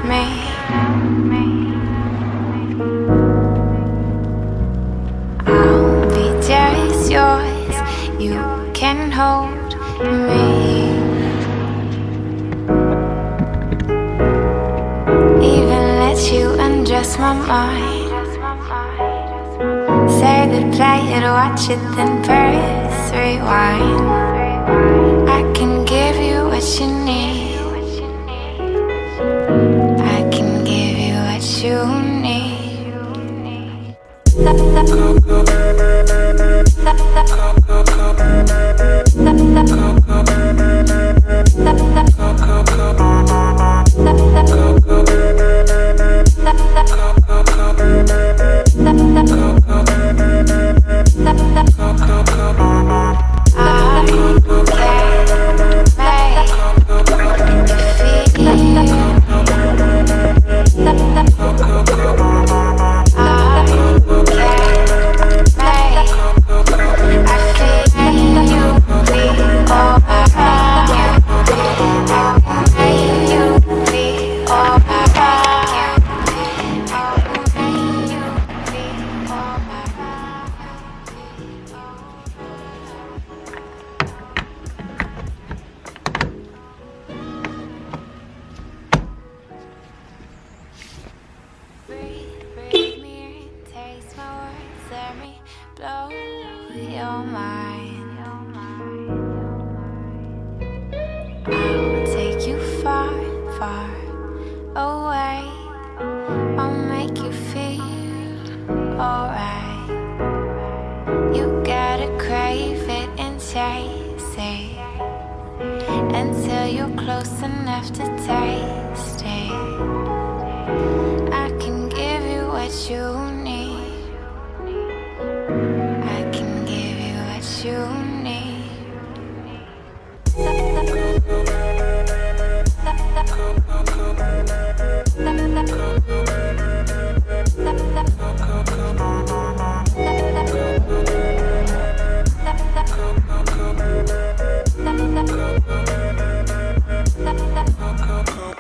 me. I'll be just yours, you can hold me. Even let you undress my mind. Say goodbye, and watch it, then press rewind. I can give you what you need. I can give you what you need. Breathe me in, taste my words, let me blow your mind. I'll take you far, far away. I'll make you feel alright. You gotta crave it and chase it until you're close enough to taste.